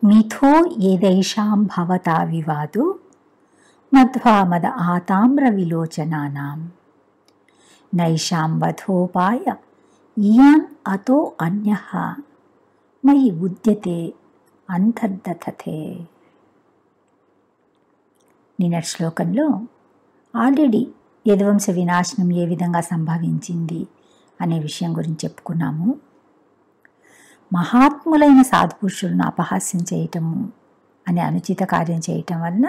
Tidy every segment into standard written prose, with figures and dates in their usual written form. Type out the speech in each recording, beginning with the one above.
మిథో ఏదైషాం భవతా వివాదో మధ్వా మద ఆతామ్ర విలోచనానాం నైషాం వధోపాయ ఇయాన్ అతో అన్యః మయి ఉద్యతే అంతర్దథతే. నిన్నటి శ్లోకంలో ఆల్రెడీ యదువంశ వినాశనం ఏ విధంగా సంభవించింది అనే విషయం గురించి చెప్పుకున్నాము. మహాత్ములైన సాధుపురుషులను అపహాస్యం చేయటము అనే అనుచిత కార్యం చేయటం వలన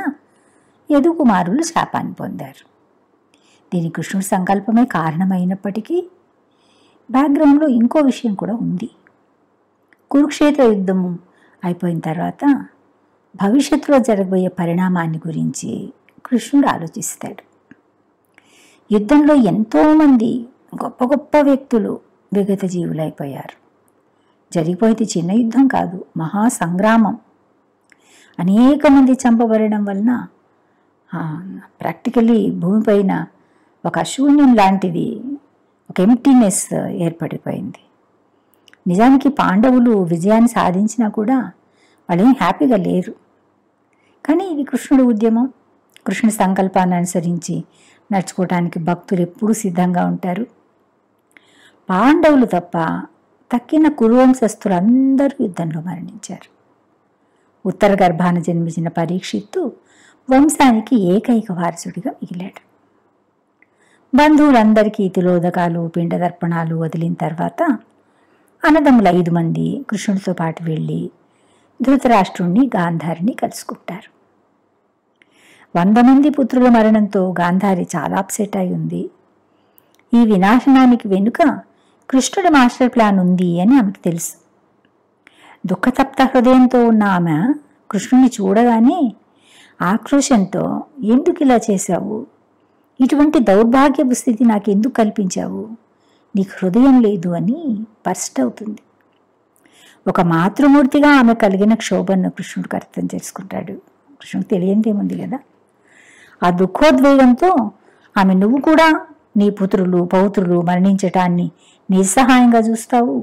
యదుకుమారులు శాపాన్ని పొందారు. దీనికి కృష్ణుడి సంకల్పమే కారణమైనప్పటికీ బ్యాక్గ్రౌండ్లో ఇంకో విషయం కూడా ఉంది. కురుక్షేత్ర యుద్ధము అయిపోయిన తర్వాత భవిష్యత్తులో జరగబోయే పరిణామాన్ని గురించి కృష్ణుడు ఆలోచిస్తాడు. యుద్ధంలో ఎంతోమంది గొప్ప గొప్ప వ్యక్తులు విగత జీవులైపోయారు. జరిగిపోయేది చిన్న యుద్ధం కాదు, మహాసంగ్రామం. అనేక మంది చంపబడడం వలన ప్రాక్టికలీ భూమిపైన ఒక శూన్యం లాంటిది, ఒక ఎంప్టీనెస్ ఏర్పడిపోయింది. నిజానికి పాండవులు విజయాన్ని సాధించినా కూడా వాళ్ళేం హ్యాపీగా లేరు. కానీ ఇది కృష్ణుడి ఉద్యమం. కృష్ణుడి సంకల్పాన్ని అనుసరించి నడుచుకోవటానికి భక్తులు ఎప్పుడూ సిద్ధంగా ఉంటారు. పాండవులు తప్ప తక్కిన కురువంశస్థులు అందరూ యుద్ధంలో మరణించారు. ఉత్తర గర్భాన జన్మించిన పరీక్షిత్తు వంశానికి ఏకైక వారసుడిగా మిగిలాడు. బంధువులందరికీ తిలోదకాలు పిండదర్పణాలు వదిలిన తర్వాత అన్నదమ్ముల 5 మంది కృష్ణుడితో పాటు వెళ్ళి ధృతరాష్ట్రుణ్ణి గాంధారిని కలుసుకుంటారు. 100 మంది పుత్రుల మరణంతో గాంధారి చాలా అప్సెట్ అయి ఉంది. ఈ వినాశనానికి వెనుక కృష్ణుడి మాస్టర్ ప్లాన్ ఉంది అని ఆమెకు తెలుసు. దుఃఖతప్త హృదయంతో ఉన్న ఆమె కృష్ణుని చూడగానే ఆక్రోశంతో, ఎందుకు ఇలా చేశావు, ఇటువంటి దౌర్భాగ్యపు స్థితి నాకెందుకు కల్పించావు, నీకు హృదయం లేదు అని బర్స్ట్ అవుతుంది. ఒక మాతృమూర్తిగా ఆమె కలిగిన క్షోభను కృష్ణుడికి అర్థం చేసుకుంటాడు. కృష్ణుడికి తెలియందేముంది కదా. ఆ దుఃఖోద్వేగంతో ఆమె, నువ్వు కూడా నీ పుత్రులు పౌత్రులు మరణించటాన్ని నిస్సహాయంగా చూస్తావు,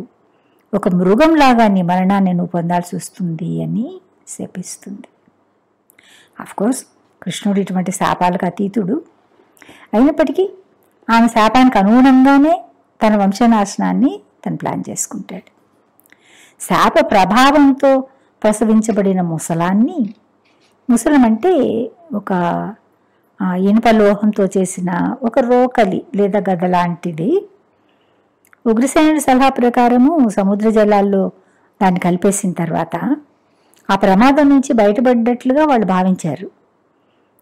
ఒక మృగంలాగా నీ మరణాన్ని నువ్వు పొందాల్సి వస్తుంది అని శపిస్తుంది. అఫ్కోర్స్ కృష్ణుడు ఇటువంటి శాపాలకు అతీతుడు అయినప్పటికీ ఆమె శాపానికి అనుగుణంగానే తన వంశనాశనాన్ని తను ప్లాన్ చేసుకుంటాడు. శాప ప్రభావంతో ప్రసవించబడిన ముసలాన్ని, ముసలం అంటే ఒక ఇనుప లోహంతో చేసిన ఒక రోకలి లేదా గద లాంటిది. ఉగ్రసేనుడి సలహా ప్రకారము సముద్ర జలాల్లో దాన్ని కలిపేసిన తర్వాత ఆ ప్రమాదం నుంచి బయటపడ్డట్లుగా వాళ్ళు భావించారు.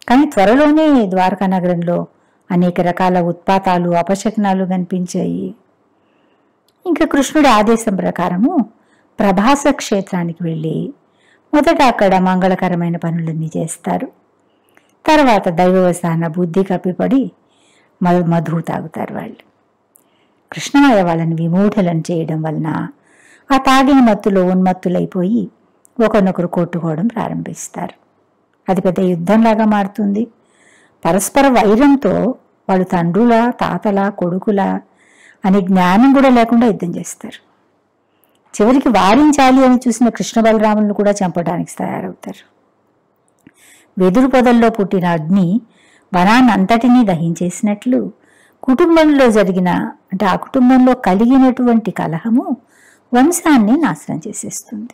కానీ త్వరలోనే ద్వారకా నగరంలో అనేక రకాల ఉత్పాతాలు అపశకనాలు కనిపించాయి. ఇంకా కృష్ణుడి ఆదేశం ప్రకారము ప్రభాస క్షేత్రానికి వెళ్ళి మొదట అక్కడ మంగళకరమైన పనులన్నీ చేస్తారు. తర్వాత దైవవసాన బుద్ధి కప్పిపడి మధు తాగుతారు. వాళ్ళు కృష్ణమయ్య వాళ్ళని విమూఢలను చేయడం వలన ఆ తాగిన మత్తులో ఉన్మత్తులైపోయి ఒకరినొకరు కొట్టుకోవడం ప్రారంభిస్తారు. అది పెద్ద యుద్ధంలాగా మారుతుంది. పరస్పర వైరంతో వాళ్ళు తండ్రుల తాతల కొడుకుల అనే జ్ఞానం కూడా లేకుండా యుద్ధం చేస్తారు. చివరికి వారించాలి అని చూసిన కృష్ణ బలరాములను కూడా చంపడానికి తయారవుతారు. వెదురు పొదల్లో పుట్టిన అగ్ని వనాన్నంతటినీ దహించేసినట్లు కుటుంబంలో జరిగిన, అంటే ఆ కుటుంబంలో కలిగినటువంటి కలహము వంశాన్ని నాశనం చేసేస్తుంది.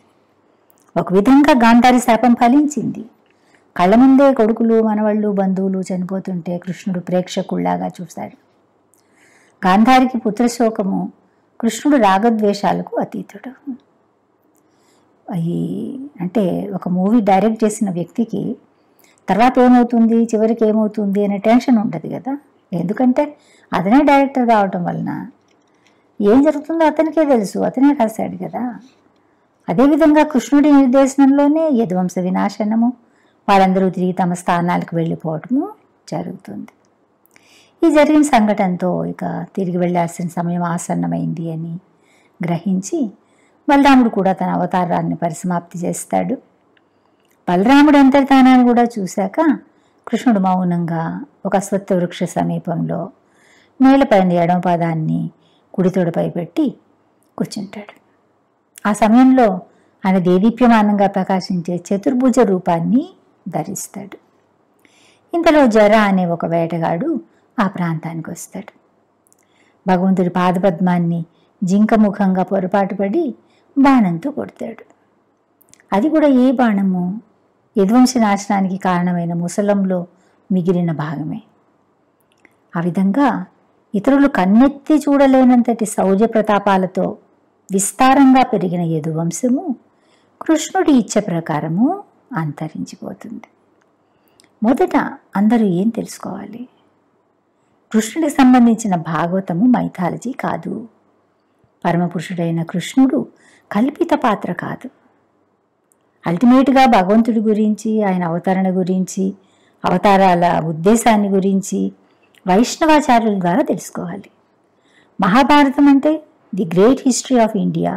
ఒక విధంగా గాంధారి శాపం ఫలించింది. కళ్ళ ముందే కొడుకులు మనవళ్ళు బంధువులు చనిపోతుంటే కృష్ణుడు ప్రేక్షకుల్లాగా చూశాడు. గాంధారికి పుత్రశోకము, కృష్ణుడు రాగద్వేషాలకు అతీతుడు. అంటే ఒక మూవీ డైరెక్ట్ చేసిన వ్యక్తికి తర్వాత ఏమవుతుంది, చివరికి ఏమవుతుంది అనే టెన్షన్ ఉంటుంది కదా. ఎందుకంటే అతనే డైరెక్టర్ కావటం వలన ఏం జరుగుతుందో అతనికే తెలుసు, అతనే రాశాడు కదా. అదేవిధంగా కృష్ణుడి నిర్దేశనంలోనే యదువంశ వినాశనము, వాళ్ళందరూ తిరిగి తమ స్థానాలకు వెళ్ళిపోవటము జరుగుతుంది. ఈ జరిగిన సంఘటనతో ఇక తిరిగి వెళ్ళాల్సిన సమయం ఆసన్నమైంది అని గ్రహించి బలరాముడు కూడా తన అవతారాన్ని పరిసమాప్తి చేస్తాడు. బలరాముడు అంతర్ధానాన్ని కూడా చూశాక కృష్ణుడు మౌనంగా ఒక అశ్వత్థ వృక్ష సమీపంలో నేలపైన ఎడమ పాదాన్ని కుడి తొడపై పెట్టి కూర్చుంటాడు. ఆ సమయంలో ఆయన దేదీప్యమానంగా ప్రకాశించే చతుర్భుజ రూపాన్ని ధరిస్తాడు. ఇంతలో జర అనే ఒక వేటగాడు ఆ ప్రాంతానికి వస్తాడు. భగవంతుడి పాదపద్మాన్ని జింకముఖంగా పొరపాటు పడి బాణంతో కొడతాడు. అది కూడా ఏ బాణము? యదువంశ నాశనానికి కారణమైన ముసలంలో మిగిలిన భాగమే. ఆ విధంగా ఇతరులు కన్నెత్తి చూడలేనంతటి శౌర్య ప్రతాపాలతో విస్తారంగా పెరిగిన యదువంశము కృష్ణుడి ఇచ్చ ప్రకారము అంతరించిపోతుంది. మొదట అందరూ ఏం తెలుసుకోవాలి? కృష్ణుడికి సంబంధించిన భాగవతము మైథాలజీ కాదు. పరమపురుషుడైన కృష్ణుడు కల్పిత పాత్ర కాదు. అల్టిమేట్గా భగవంతుడి గురించి, ఆయన అవతరణ గురించి, అవతారాల ఉద్దేశాన్ని గురించి వైష్ణవాచార్యుల ద్వారా తెలుసుకోవాలి. మహాభారతం అంటే the great history of India.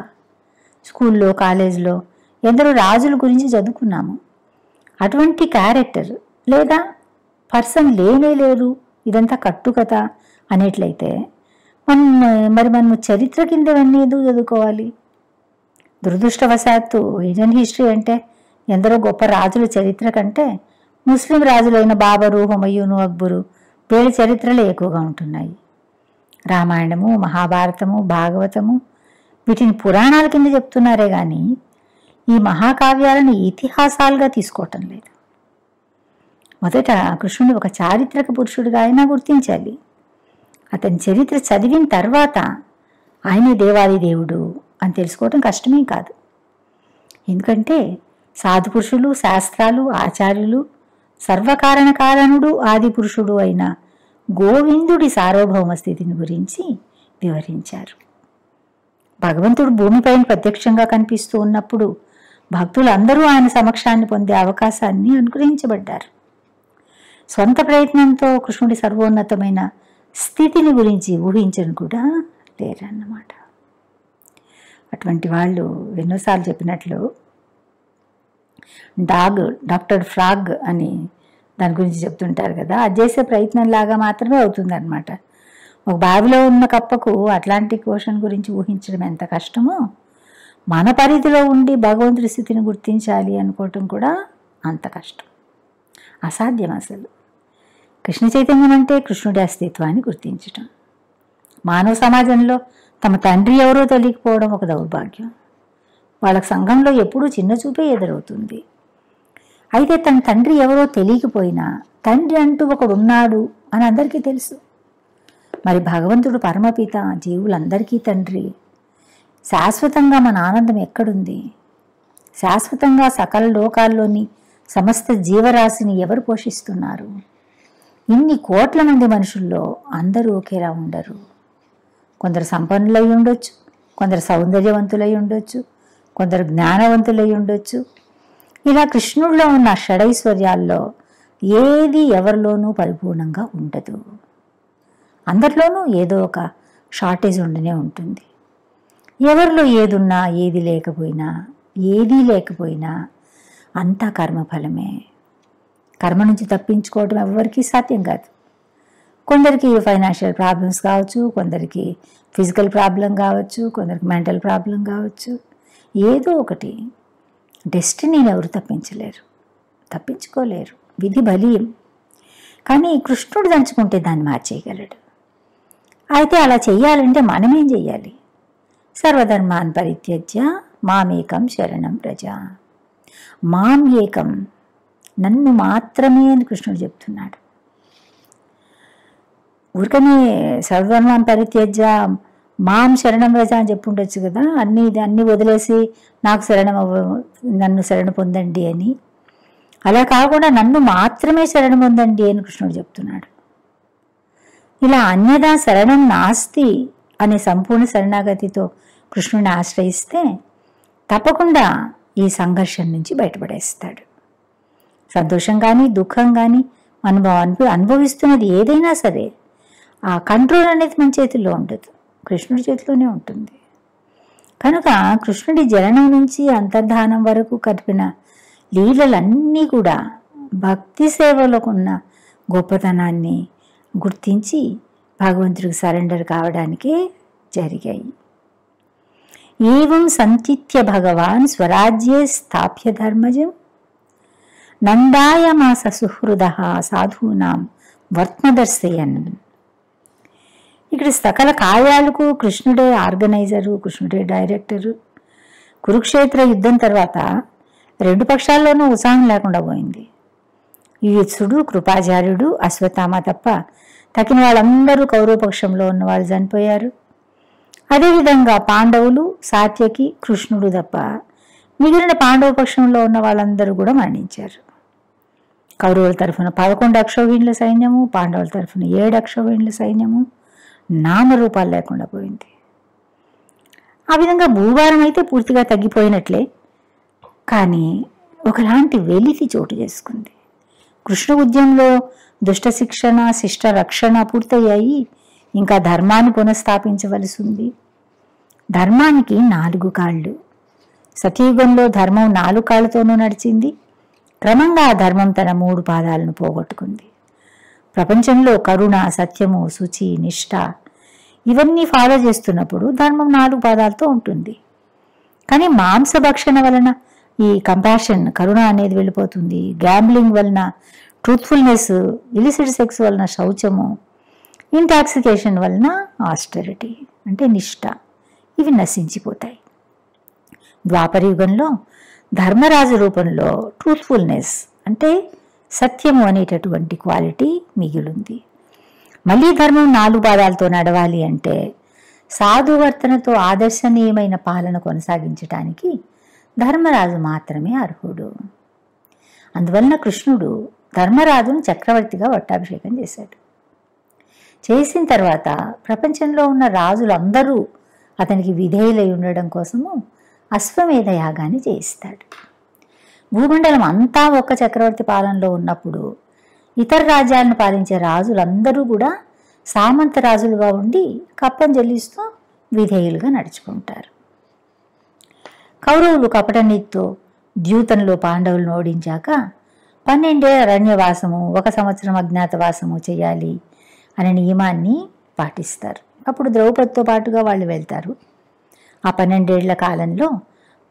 స్కూల్లో, కాలేజీలో ఎందరో రాజుల గురించి చదువుకున్నాము. అటువంటి క్యారెక్టర్ లేదా పర్సన్ లేనే లేరు, ఇదంతా కట్టుకథ అనేట్లయితే మనము చరిత్ర కింద ఇవన్నీ ఎందుకు చదువుకోవాలి? దురదృష్టవశాత్తు ఇండియన్ హిస్టరీ అంటే ఎందరో గొప్ప రాజుల చరిత్ర కంటే ముస్లిం రాజులైన బాబరు, హుమయూను, అక్బరు వీళ్ళ చరిత్రలే ఎక్కువగా ఉంటున్నాయి. రామాయణము, మహాభారతము, భాగవతము వీటిని పురాణాల కింద చెప్తున్నారే కానీ ఈ మహాకావ్యాలను ఇతిహాసాలుగా తీసుకోవటం లేదు. మొదట కృష్ణుడు ఒక చారిత్రక పురుషుడిగా అయినా గుర్తించాలి. అతని చరిత్ర చదివిన తర్వాత ఆయనే దేవాది దేవుడు అని తెలుసుకోవటం కష్టమేం కాదు. ఎందుకంటే సాధు పురుషులు, శాస్త్రాలు, ఆచార్యులు సర్వకారణ కారణుడు, ఆది పురుషుడు అయిన గోవిందుడి సార్వభౌమ స్థితిని గురించి వివరించారు. భగవంతుడు భూమిపైన ప్రత్యక్షంగా కనిపిస్తూ ఉన్నప్పుడు భక్తులందరూ ఆయన సమక్షాన్ని పొందే అవకాశాన్ని అనుగ్రహించబడ్డారు. స్వంత ప్రయత్నంతో కృష్ణుడి సర్వోన్నతమైన స్థితిని గురించి ఊహించని కూడా లేరన్నమాట. అటువంటి వాళ్ళు ఎన్నోసార్లు చెప్పినట్లు డాక్టర్ ఫ్రాగ్ అని దాని గురించి చెప్తుంటారు కదా, అది చేసే ప్రయత్నంలాగా మాత్రమే అవుతుందన్నమాట. ఒక బావిలో ఉన్న కప్పకు అట్లాంటిక్ ఓషన్ గురించి ఊహించడం ఎంత కష్టమో, మన పరిధిలో ఉండి భగవంతుడి స్థితిని గుర్తించాలి అనుకోవటం కూడా అంత కష్టం, అసాధ్యం అసలు. కృష్ణ చైతన్యం అంటే కృష్ణుడి అస్తిత్వాన్ని గుర్తించటం. మానవ సమాజంలో తమ తండ్రి ఎవరో తెలియకపోవడం ఒక దౌర్భాగ్యం. వాళ్ళకి సంఘంలో ఎప్పుడూ చిన్న చూపే ఎదురవుతుంది. అయితే తన తండ్రి ఎవరో తెలియకపోయినా తండ్రి అంటూ ఒకడున్నాడు అని అందరికీ తెలుసు. మరి భగవంతుడు పరమపిత, జీవులందరికీ తండ్రి. శాశ్వతంగా మన ఆనందం ఎక్కడుంది? శాశ్వతంగా సకల లోకాల్లోని సమస్త జీవరాశిని ఎవరు పోషిస్తున్నారు? ఇన్ని కోట్ల మంది మనుషుల్లో అందరూ ఒకేలా ఉండరు. కొందరు సంపన్నులై ఉండొచ్చు, కొందరు సౌందర్యవంతులై ఉండొచ్చు, కొందరు జ్ఞానవంతులై ఉండొచ్చు. ఇలా కృష్ణుడిలో ఉన్న షడైశ్వర్యాల్లో ఏది ఎవరిలోనూ పరిపూర్ణంగా ఉండదు. అందరిలోనూ ఏదో ఒక షార్టేజ్ ఉండనే ఉంటుంది. ఎవరిలో ఏదున్నా, ఏదీ లేకపోయినా అంతా కర్మఫలమే. కర్మ నుంచి తప్పించుకోవడం ఎవరికీ సాధ్యం కాదు. కొందరికి ఫైనాన్షియల్ ప్రాబ్లమ్స్ కావచ్చు, కొందరికి ఫిజికల్ ప్రాబ్లం కావచ్చు, కొందరికి మెంటల్ ప్రాబ్లం కావచ్చు. ఏదో ఒకటి. డెస్టినీని ఎవరు తప్పించుకోలేరు. విధి బలీయం. కానీ కృష్ణుడు దంచుకుంటే దాన్ని మార్చేయగలడు. అయితే అలా చెయ్యాలంటే మనమేం చెయ్యాలి? సర్వధర్మాన్ పరిత్యజ్య మామేకం శరణం వ్రజ. మాం ఏకం, నన్ను మాత్రమే అని కృష్ణుడు చెప్తున్నాడు. ఊరికనే సర్వధర్మాన్ పరిత్యజ్య మాం శరణం వ్రజ అని చెప్పుండొచ్చు కదా, అన్నీ వదిలేసి నన్ను శరణ పొందండి అని. అలా కాకుండా నన్ను మాత్రమే శరణ పొందండి అని కృష్ణుడు చెప్తున్నాడు. ఇలా అన్యదా శరణం నాస్తి అనే సంపూర్ణ శరణాగతితో కృష్ణుడిని ఆశ్రయిస్తే తప్పకుండా ఈ సంఘర్షణ నుంచి బయటపడేస్తాడు. సంతోషం కానీ దుఃఖం కానీ మనం అనుభవిస్తున్నది ఏదైనా సరే ఆ కంట్రోల్ అనేది మన చేతిలో ఉండదు, కృష్ణుడి చేతిలోనే ఉంటుంది. కనుక కృష్ణుడి జననం నుంచి అంతర్ధానం వరకు కలిపిన లీలలన్నీ కూడా భక్తి సేవలకు ఉన్న గొప్పతనాన్ని గుర్తించి భగవంతుడికి సరెండర్ కావడానికే జరిగాయి. ఏవం సంచిత్య భగవాన్ స్వరాజ్యే స్థాప్య ధర్మజం నందాయమాస సుహృద సాధూనాం వర్త్మదర్శయన్. ఇక్కడ సకల కార్యాలకు కృష్ణుడే ఆర్గనైజరు, కృష్ణుడే డైరెక్టరు. కురుక్షేత్ర యుద్ధం తర్వాత రెండు పక్షాల్లోనూ ఉత్సాహం లేకుండా పోయింది. యుయుత్సుడు, కృపాచార్యుడు, అశ్వత్థామ తప్ప తక్కిన వాళ్ళందరూ కౌరవపక్షంలో ఉన్న వాళ్ళు చనిపోయారు. అదేవిధంగా పాండవులు, సాత్యకి, కృష్ణుడు తప్ప మిగిలిన పాండవ పక్షంలో ఉన్న వాళ్ళందరూ కూడా మరణించారు. కౌరవుల తరఫున 11 అక్షౌహిణుల సైన్యము, పాండవుల తరఫున 7 అక్షౌహిణుల సైన్యము నామరూపాలు లేకుండా పోయింది. ఆ విధంగా భూభారం అయితే పూర్తిగా తగ్గిపోయినట్లే, కానీ ఒకలాంటి వెలితి చోటు చేసుకుంది. కృష్ణ ఉద్యమంలో దుష్ట శిక్షణ, శిష్ట రక్షణ పూర్తయ్యాయి. ఇంకా ధర్మాన్ని పునఃస్థాపించవలసి ఉంది. ధర్మానికి 4 కాళ్ళు. సతయుగంలో ధర్మం 4 కాళ్ళతోనూ నడిచింది. క్రమంగా ఆ ధర్మం తన 3 పాదాలను పోగొట్టుకుంది. ప్రపంచంలో కరుణ, సత్యము, శుచి, నిష్ఠ ఇవన్నీ ఫాలో చేస్తున్నప్పుడు ధర్మం 4 పాదాలతో ఉంటుంది. కానీ మాంసభక్షణ వలన ఈ కంపాషన్, కరుణ అనేది వెళ్ళిపోతుంది. గ్యాంబ్లింగ్ వలన ట్రూత్ఫుల్నెస్, ఇలిసిడ్ సెక్స్ వలన శౌచము, ఇంటాక్సికేషన్ వలన ఆస్టరిటీ అంటే నిష్ఠ, ఇవి నశించిపోతాయి. ద్వాపరయుగంలో ధర్మరాజు రూపంలో ట్రూత్ఫుల్నెస్ అంటే సత్యము అనేటటువంటి క్వాలిటీ మిగిలింది. మళ్ళీ ధర్మం 4 పాదాలతో నడవాలి అంటే సాధువర్తనతో ఆదర్శనీయమైన పాలన కొనసాగించడానికి ధర్మరాజు మాత్రమే అర్హుడు. అందువలన కృష్ణుడు ధర్మరాజును చక్రవర్తిగా పట్టాభిషేకం చేశాడు. చేసిన తర్వాత ప్రపంచంలో ఉన్న రాజులందరూ అతనికి విధేయులై ఉండడం కోసము అశ్వమేధ యాగాన్ని చేయిస్తాడు. భూమండలం అంతా ఒక్క చక్రవర్తి పాలనలో ఉన్నప్పుడు ఇతర రాజ్యాలను పాలించే రాజులందరూ కూడా సామంత రాజులుగా ఉండి కప్పం చెల్లిస్తూ విధేయులుగా నడుచుకుంటారు. కౌరవులు కపటనీతితో ద్యూతంలో పాండవులను ఓడించాక 12 ఏళ్ల అరణ్యవాసము, 1 సంవత్సరం అజ్ఞాతవాసము చేయాలి అనే నియమాన్ని పాటిస్తారు. అప్పుడు ద్రౌపదితో పాటుగా వాళ్ళు వెళ్తారు. ఆ 12 ఏళ్ల కాలంలో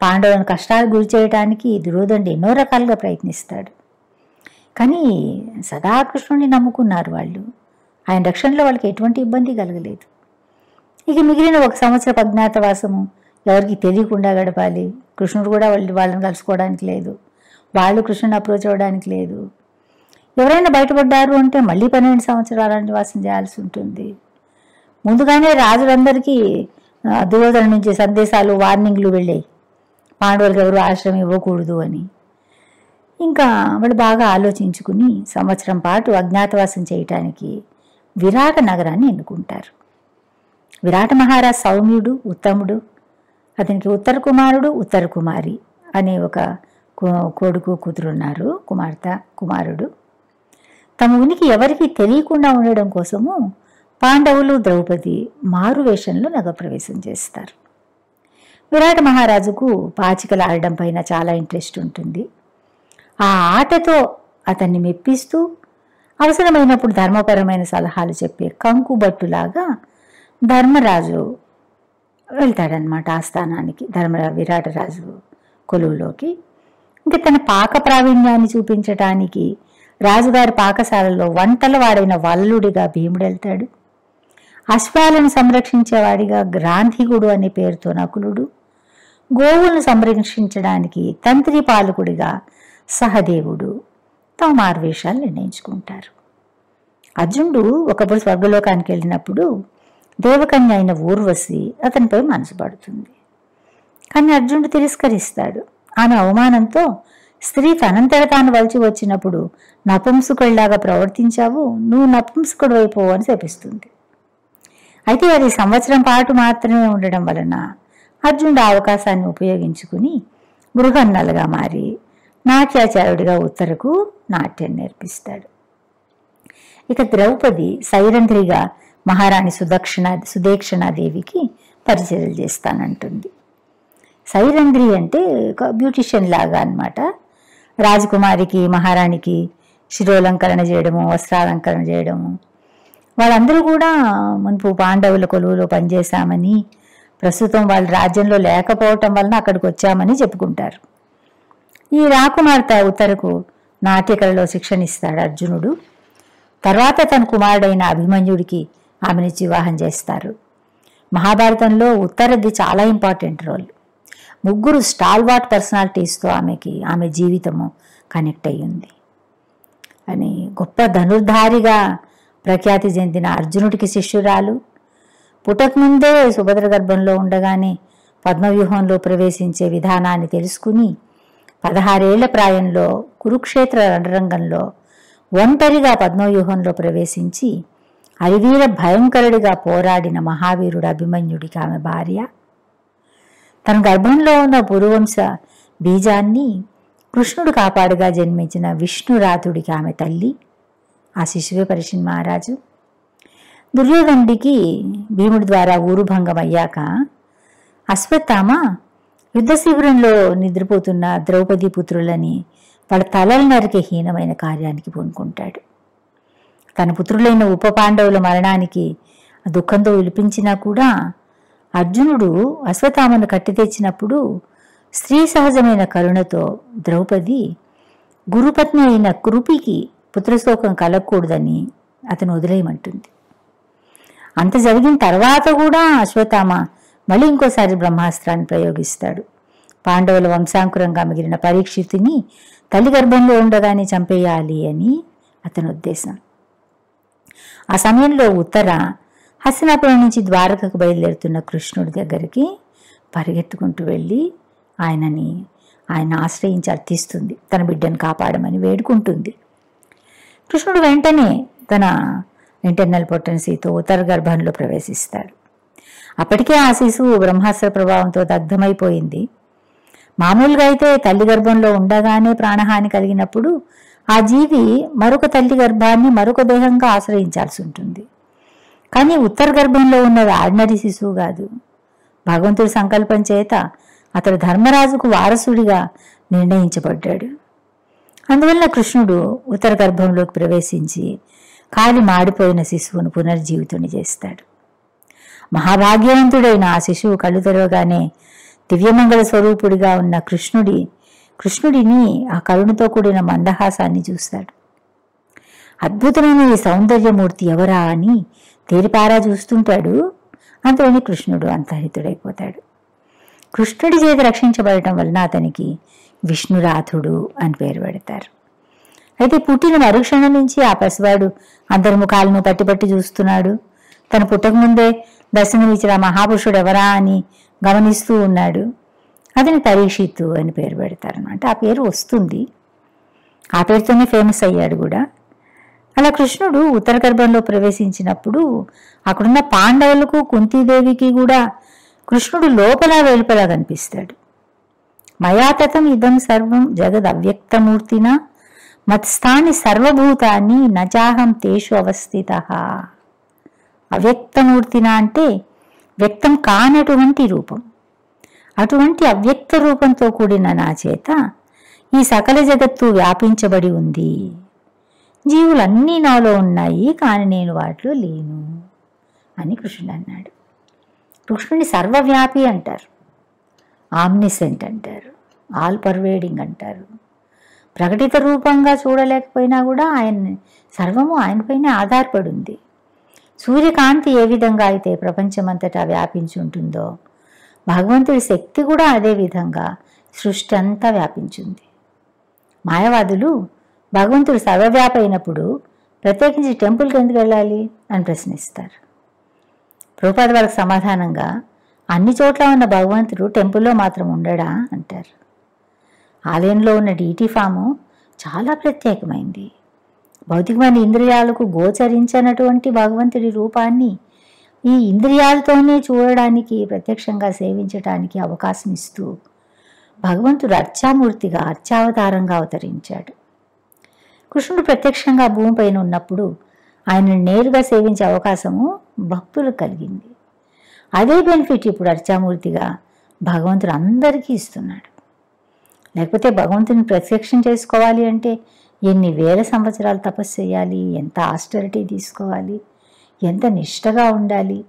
పాండవులను కష్టాలు గురి చేయడానికి దుర్యోధనుడు ఎన్నో రకాలుగా ప్రయత్నిస్తాడు. కానీ సదా కృష్ణుడిని నమ్ముకున్నారు వాళ్ళు. ఆయన రక్షణలో వాళ్ళకి ఎటువంటి ఇబ్బంది కలగలేదు. ఇక మిగిలిన 1 సంవత్సరం అజ్ఞాతవాసము ఎవరికి తెలియకుండా గడపాలి. కృష్ణుడు కూడా వాళ్ళని కలుసుకోవడానికి లేదు, వాళ్ళు కృష్ణుని అప్రోచ్ అవ్వడానికి లేదు. ఎవరైనా బయటపడ్డారు అంటే మళ్ళీ 12 సంవత్సరాల నివాసం చేయాల్సి ఉంటుంది. ముందుగానే రాజులందరికీ దుర్యోధన నుంచి సందేశాలు, వార్నింగ్లు వెళ్ళాయి, పాండవులకు ఎవరు ఆశ్రమం ఇవ్వకూడదు అని. ఇంకా వాళ్ళు బాగా ఆలోచించుకుని సంవత్సరం పాటు అజ్ఞాతవాసం చేయటానికి విరాట నగరాన్ని ఎన్నుకుంటారు. విరాట మహారాజ్ సౌమ్యుడు, ఉత్తముడు. అతనికి ఉత్తర కుమారుడు, ఉత్తర కుమారి అనే ఒక కొడుకు, కూతురున్నారు, కుమార్తె, కుమారుడు. తమ ఉనికి ఎవరికి తెలియకుండా ఉండడం కోసము పాండవులు, ద్రౌపది మారు వేషంలో నగరప్రవేశం చేస్తారు. విరాట మహారాజుకు పాచికలు ఆడడం పైన చాలా ఇంట్రెస్ట్ ఉంటుంది. ఆ ఆటతో అతన్ని మెప్పిస్తూ అవసరమైనప్పుడు ధర్మపరమైన సలహాలు చెప్పే కంకుబట్టులాగా ధర్మరాజు వెళ్తాడనమాట ఆస్థానానికి, విరాటరాజు కొలువులోకి. ఇంకా తన పాక ప్రావీణ్యాన్ని చూపించటానికి రాజుగారి పాకశాలలో వంటల వాడైన వల్లుడిగా భీముడు వెళ్తాడు. అశ్వాలను సంరక్షించేవాడిగా గ్రాంధికుడు అనే పేరుతో నకులుడు, గోవులను సంరక్షించడానికి తంత్రి పాలకుడిగా సహదేవుడు తమ మారువేషాలు నిర్ణయించుకుంటారు. అర్జునుడు ఒకప్పుడు స్వర్గలోకానికి వెళ్ళినప్పుడు దేవకన్య అయిన ఊర్వశి అతనిపై మనసు పడుతుంది. కానీ అర్జునుడు తిరస్కరిస్తాడు. ఆమె అవమానంతో స్త్రీ తనంతట తాను వలిచి వచ్చినప్పుడు నపుంసకుడిలాగా ప్రవర్తించావు, నువ్వు నపుంసకుడు అయిపోవు అని శపిస్తుంది. అయితే అది సంవత్సరం పాటు మాత్రమే ఉండడం వలన అర్జునుడు ఆ అవకాశాన్ని ఉపయోగించుకుని బృహన్నలుగా మారి నాట్యాచార్యుడిగా ఉత్తరకు నాట్యం నేర్పిస్తాడు. ఇక ద్రౌపది సైరంధ్రిగా మహారాణి సుదేక్షణాదేవికి పరిచర్యలు చేస్తానంటుంది. సైరంధ్రి అంటే ఒక బ్యూటిషియన్ లాగా అన్నమాట. రాజకుమారికి, మహారాణికి శిరోలంకరణ చేయడము, వస్త్రాలంకరణ చేయడము. వాళ్ళందరూ కూడా మున్పు పాండవుల కొలువులో పనిచేశామని ప్రస్తుతం వాళ్ళు రాజ్యంలో లేకపోవటం వలన అక్కడికి వచ్చామని చెప్పుకుంటారు. ఈ రాకుమార్తె ఉత్తరకు నాట్యకళలో శిక్షణ ఇస్తాడు అర్జునుడు. తర్వాత తన కుమారుడైన అభిమన్యుడికి ఆమెనిచ్చి వివాహం చేస్తారు. మహాభారతంలో ఉత్తరది చాలా ఇంపార్టెంట్ రోల్. 3 స్టాల్వార్ట్ పర్సనాలిటీస్తో ఆమె జీవితము కనెక్ట్ అయ్యింది అని. గొప్ప ధనుర్ధారిగా ప్రఖ్యాతి చెందిన అర్జునుడికి శిష్యురాలు. పుట్టకముందే సుభద్ర గర్భంలో ఉండగానే పద్మవ్యూహంలో ప్రవేశించే విధానాన్ని తెలుసుకుని 16 ఏళ్ల ప్రాయంలో కురుక్షేత్ర రణరంగంలో ఒంటరిగా పద్మవ్యూహంలో ప్రవేశించి అరివీర భయంకరుడిగా పోరాడిన మహావీరుడు అభిమన్యుడికి ఆమె భార్య. తన గర్భంలో ఉన్న పురువంశ బీజాన్ని కృష్ణుడు కాపాడుగా జన్మించిన విష్ణురాతుడికి ఆమె తల్లి. ఆ శిశువే పరీక్షిత్ మహారాజు. దుర్యోధనుడికి భీముడి ద్వారా ఊరుభంగం అయ్యాక అశ్వత్థామ యుద్ధ శిబిరంలో నిద్రపోతున్న ద్రౌపది పుత్రులని వాళ్ళ తలలు నరికే హీనమైన కార్యానికి పూనుకుంటాడు. తన పుత్రులైన ఉప పాండవుల మరణానికి దుఃఖంతో విలిపించినా కూడా అర్జునుడు అశ్వత్థామను కట్టి తెచ్చినప్పుడు స్త్రీ సహజమైన కరుణతో ద్రౌపది గురుపత్ని అయిన కృపికి పుత్రశోకం కలగకూడదని అతను వదిలేయమంటుంది. అంత జరిగిన తర్వాత కూడా అశ్వత్థామ మళ్ళీ ఇంకోసారి బ్రహ్మాస్త్రాన్ని ప్రయోగిస్తాడు. పాండవుల వంశాంకురంగా మిగిలిన పరీక్షితుని తల్లి గర్భంలో ఉండగానే చంపేయాలి అని అతని ఉద్దేశం. ఆ సమయంలో ఉత్తర హస్తినాపురం నుంచి ద్వారకకు బయలుదేరుతున్న కృష్ణుడి దగ్గరికి పరిగెత్తుకుంటూ వెళ్ళి ఆయన ఆశ్రయించి అర్థిస్తుంది. తన బిడ్డను కాపాడమని వేడుకుంటుంది. కృష్ణుడు వెంటనే తన ఇంటర్నల్ పొటెన్సీతో ఉత్తర గర్భంలో ప్రవేశిస్తాడు. అప్పటికే ఆ శిశువు బ్రహ్మాస్త్ర ప్రభావంతో దగ్ధమైపోయింది. మామూలుగా అయితే తల్లి గర్భంలో ఉండగానే ప్రాణహాని కలిగినప్పుడు ఆ జీవి మరొక తల్లి గర్భాన్ని మరొక దేహంగా ఆశ్రయించాల్సి ఉంటుంది. కానీ ఉత్తర గర్భంలో ఉన్నది ఆర్డినరీ శిశువు కాదు. భగవంతుడి సంకల్పం చేత అతడు ధర్మరాజుకు వారసుడిగా నిర్ణయించబడ్డాడు. అందువల్ల కృష్ణుడు ఉత్తర గర్భంలోకి ప్రవేశించి కాలి మాడిపోయిన శిశువును పునర్జీవితుని చేస్తాడు. మహాభాగ్యవంతుడైన ఆ శిశువు కళ్ళు తెరవగానే దివ్యమంగళ స్వరూపుడిగా ఉన్న కృష్ణుడిని ఆ కరుణతో కూడిన మందహాసాన్ని చూస్తాడు. అద్భుతమైన ఈ సౌందర్యమూర్తి ఎవరా అని తేరిపారా చూస్తుంటాడు. అంతలోని కృష్ణుడు అంతర్హితుడైపోతాడు. కృష్ణుడి చేత రక్షించబడటం వలన అతనికి విష్ణురాథుడు అని పేరు పెడతారు. అయితే పుట్టిన మరుక్షణం నుంచి ఆ పసివాడు అందరి ముఖాలను పట్టి చూస్తున్నాడు. తను పుట్టకముందే దర్శనమిచ్చిన మహాపురుషుడు ఎవరా అని గమనిస్తూ ఉన్నాడు. అతని పరీక్షిత్తు అని పేరు పెడతారనమాట. ఆ పేరు వస్తుంది. ఆ పేరుతోనే ఫేమస్ అయ్యాడు కూడా. అలా కృష్ణుడు ఉత్తర గర్భంలో ప్రవేశించినప్పుడు అక్కడున్న పాండవులకు కుంతీదేవికి కూడా కృష్ణుడు లోపల వెలుపలా కనిపిస్తాడు. మయాతతం ఇదం సర్వం జగద్ అవ్యక్తమూర్తిన మత్స్థాని సర్వభూతాన్ని నచాహం తేషు అవస్థిత. అవ్యక్తమూర్తిన అంటే వ్యక్తం కానటువంటి రూపం. అటువంటి అవ్యక్త రూపంతో కూడిన నా చేత ఈ సకల జగత్తు వ్యాపించబడి ఉంది. జీవులన్నీ నాలో ఉన్నాయి, కానీ నేను వాటిలో లేను అని కృష్ణుడు అన్నాడు. కృష్ణుని సర్వవ్యాపి అంటారు, ఆమ్నిసెంట్ అంటారు, ఆల్ పర్వేడింగ్ అంటారు. ప్రకటిత రూపంగా చూడలేకపోయినా కూడా సర్వము ఆయనపైనే ఆధారపడి ఉంది. సూర్యకాంతి ఏ విధంగా అయితే ప్రపంచమంతటా వ్యాపించి ఉంటుందో భగవంతుడి శక్తి కూడా అదే విధంగా సృష్టి అంతా వ్యాపించింది. మాయావాదులు భగవంతుడు సర్వవ్యాపి అయినప్పుడు ప్రత్యేకించి టెంపుల్కి ఎందుకు వెళ్ళాలి అని ప్రశ్నిస్తారు. ప్రభుపాద వాళ్ళకి సమాధానంగా అన్ని చోట్ల ఉన్న భగవంతుడు టెంపుల్లో మాత్రం ఉండడా అంటారు. ఆలయంలో ఉన్న డీటీ ఫాము చాలా ప్రత్యేకమైంది. భౌతికమైన ఇంద్రియాలకు గోచరించనటువంటి భగవంతుడి రూపాన్ని ఈ ఇంద్రియాలతోనే చూడడానికి, ప్రత్యక్షంగా సేవించడానికి అవకాశం ఇస్తూ భగవంతుడు అర్చామూర్తిగా అర్చావతారంగా అవతరించాడు. కృష్ణుడు ప్రత్యక్షంగా భూమిపైన ఉన్నప్పుడు ఆయనను నేరుగా సేవించే అవకాశము భక్తులకు కలిగింది. అదే బెనిఫిట్ ఇప్పుడు అర్చామూర్తిగా భగవంతుడు అందరికీ ఇస్తున్నాడు. లేకపోతే భగవంతుని ప్రత్యక్షం చేసుకోవాలి అంటే ఎన్ని వేల సంవత్సరాలు తపస్సు చేయాలి, ఎంత ఆస్టరిటీ తీసుకోవాలి, ఎంత నిష్టగా ఉండాలి.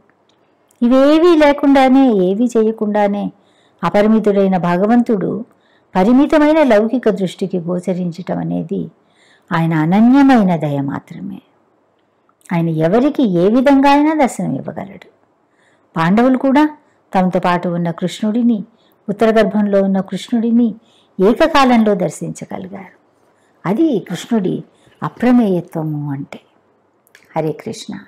ఇవేవీ లేకుండానే, ఏవీ చేయకుండానే అపరిమితుడైన భగవంతుడు పరిమితమైన లౌకిక దృష్టికి గోచరించటం అనేది ఆయన అనన్యమైన దయ మాత్రమే. ఆయన ఎవరికి ఏ విధంగా అయినా దర్శనం ఇవ్వగలడు. పాండవులు కూడా తమతో పాటు ఉన్న కృష్ణుడిని, ఉత్తరగర్భంలో ఉన్న కృష్ణుడిని ఏకకాలంలో దర్శించగలిగారు. అది కృష్ణుడి అప్రమేయత్వము అంటే. హరే కృష్ణ.